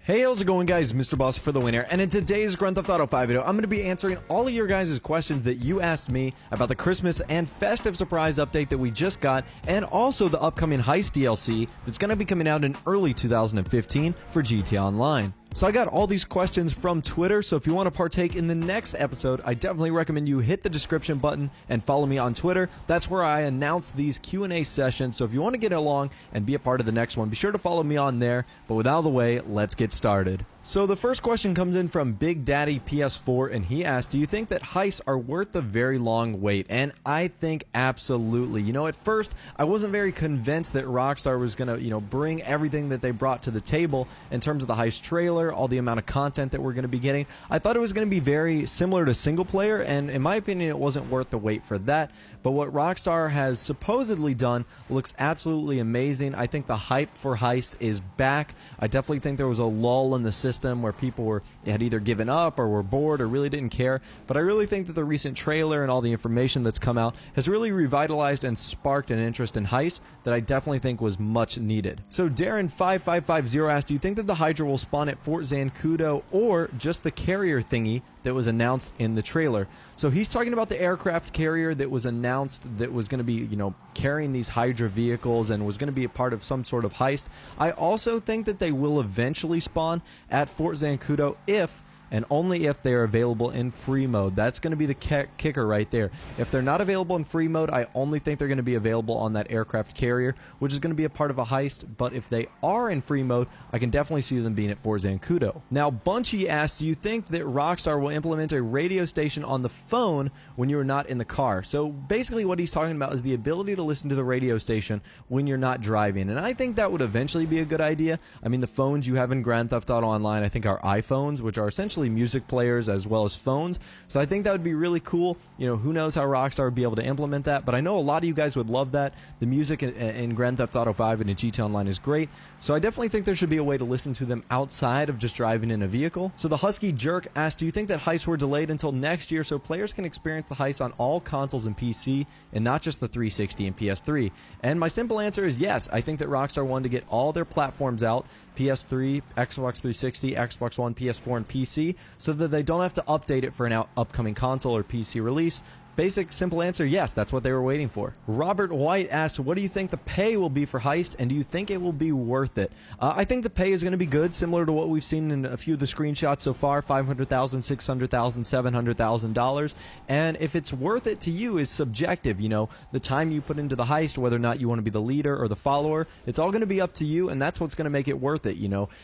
Hey, how's it going, guys? Mr. Boss for the winner, and in today's Grand Theft Auto 5 video, I'm going to be answering all of your guys' questions that you asked me about the Christmas and festive surprise update that we just got, and also the upcoming Heist DLC that's going to be coming out in early 2015 for GTA Online. So I got all these questions from Twitter, so if you want to partake in the next episode, I definitely recommend you hit the description button and follow me on Twitter. That's where I announce these Q&A sessions, so if you want to get along and be a part of the next one, be sure to follow me on there. But without the way, let's get started. So the first question comes in from Big Daddy PS4, and he asked, do you think that heists are worth the very long wait? And I think absolutely. You know, at first, I wasn't very convinced that Rockstar was going to, bring everything that they brought to the table in terms of the Heist trailer, all the amount of content that we're going to be getting. I thought it was going to be very similar to single player, and in my opinion, it wasn't worth the wait for that. But what Rockstar has supposedly done looks absolutely amazing. I think the hype for Heist is back. I definitely think there was a lull in the system where people had either given up or were bored or really didn't care. But I really think that the recent trailer and all the information that's come out has really revitalized and sparked an interest in Heist that I definitely think was much needed. So Darren5550 asked, do you think that the Hydra will spawn at Fort Zancudo or just the carrier thingy that was announced in the trailer? So he's talking about the aircraft carrier that was announced that was going to be, carrying these Hydra vehicles and was going to be a part of some sort of heist. I also think that they will eventually spawn at Fort Zancudo if and only if they are available in free mode. That's going to be the kicker right there. If they're not available in free mode, I only think they're going to be available on that aircraft carrier, which is going to be a part of a heist. But if they are in free mode, I can definitely see them being at Fort Zancudo. Now, Bunchy asked, do you think that Rockstar will implement a radio station on the phone when you're not in the car? So basically what he's talking about is the ability to listen to the radio station when you're not driving. And I think that would eventually be a good idea. I mean, the phones you have in Grand Theft Auto Online, I think, are iPhones, which are essentially music players as well as phones. So I think that would be really cool. Who knows how Rockstar would be able to implement that, but I know a lot of you guys would love that. The music in Grand Theft Auto 5 and in GTA Online is great, so I definitely think there should be a way to listen to them outside of just driving in a vehicle. So the Husky Jerk asked, do you think that heists were delayed until next year so players can experience the heist on all consoles and PC and not just the 360 and PS3? And my simple answer is yes. I think that Rockstar wanted to get all their platforms out, PS3, Xbox 360, Xbox One, PS4, and PC, so that they don't have to update it for an upcoming console or PC release. Basic, simple answer, yes, that's what they were waiting for. Robert White asks, what do you think the pay will be for Heist, and do you think it will be worth it? I think the pay is going to be good, similar to what we've seen in a few of the screenshots so far, $500,000, $600,000, $700,000. And if it's worth it to you is subjective, the time you put into the heist, whether or not you want to be the leader or the follower, it's all going to be up to you, and that's what's going to make it worth it,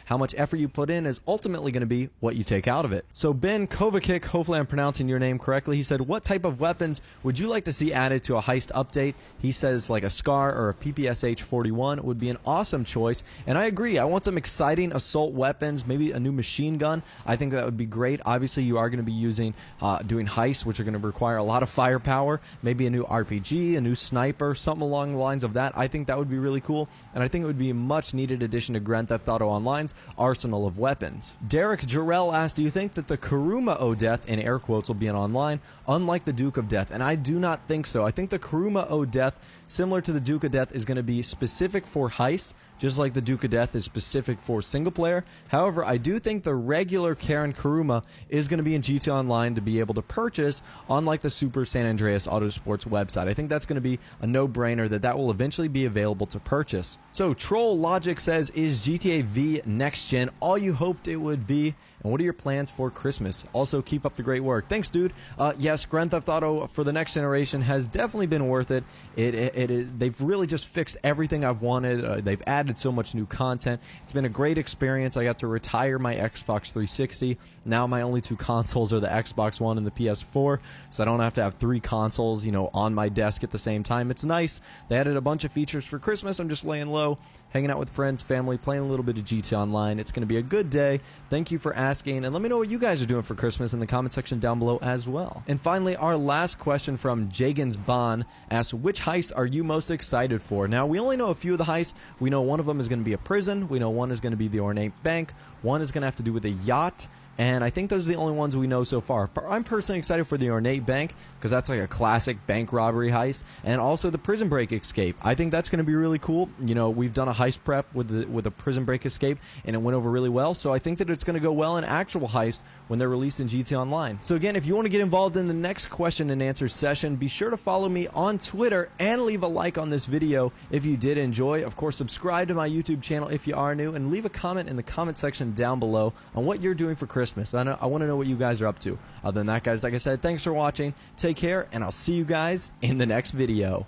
How much effort you put in is ultimately going to be what you take out of it. So Ben Kovacic, hopefully I'm pronouncing your name correctly, he said, what type of weapon would you like to see added to a heist update? He says like a SCAR or a PPSH-41 would be an awesome choice, and I agree. I want some exciting assault weapons, maybe a new machine gun. I think that would be great. Obviously, you are going to be doing heists, which are going to require a lot of firepower, maybe a new RPG, a new sniper, something along the lines of that. I think that would be really cool, and I think it would be a much-needed addition to Grand Theft Auto Online's arsenal of weapons. Derek Jarrell asked, do you think that the Kuruma O'Death, in air quotes, will be in Online, unlike the Duke of Death? And I do not think so. I think the Kuruma O'Death, similar to the Duke of Death, is going to be specific for Heist, just like the Duke of Death is specific for single player. However, I do think the regular Karen Kuruma is going to be in GTA Online to be able to purchase, unlike the Super San Andreas Autosports website. I think that's going to be a no-brainer that will eventually be available to purchase. So Troll Logic says, is GTA V next gen all you hoped it would be? And what are your plans for Christmas? Also, keep up the great work. Thanks, dude. Yes, Grand Theft Auto for the next generation has definitely been worth it. They've really just fixed everything I've wanted. They've added so much new content. It's been a great experience. I got to retire my Xbox 360. Now my only two consoles are the Xbox One and the PS4, so I don't have to have three consoles, on my desk at the same time. It's nice. They added a bunch of features for Christmas. I'm just laying low, hanging out with friends, family, playing a little bit of GTA Online. It's going to be a good day. Thank you for asking, and let me know what you guys are doing for Christmas in the comment section down below as well. And finally, our last question from Jagans Bon asks, which heist are you most excited for? Now, we only know a few of the heists. We know one of them is going to be a prison. We know one is going to be the ornate bank. One is going to have to do with a yacht. and I think those are the only ones we know so far. I'm personally excited for the Ornate Bank, because that's like a classic bank robbery heist, and also the Prison Break escape. I think that's going to be really cool. You know, we've done a heist prep with a Prison Break escape, and it went over really well, so I think that it's going to go well in actual heist when they're released in GTA Online. So again, if you want to get involved in the next question and answer session, be sure to follow me on Twitter and leave a like on this video if you did enjoy. Of course, subscribe to my YouTube channel if you are new, and leave a comment in the comment section down below on what you're doing for Christmas. I want to know what you guys are up to. Other than that, guys, like I said, thanks for watching. Take care, and I'll see you guys in the next video.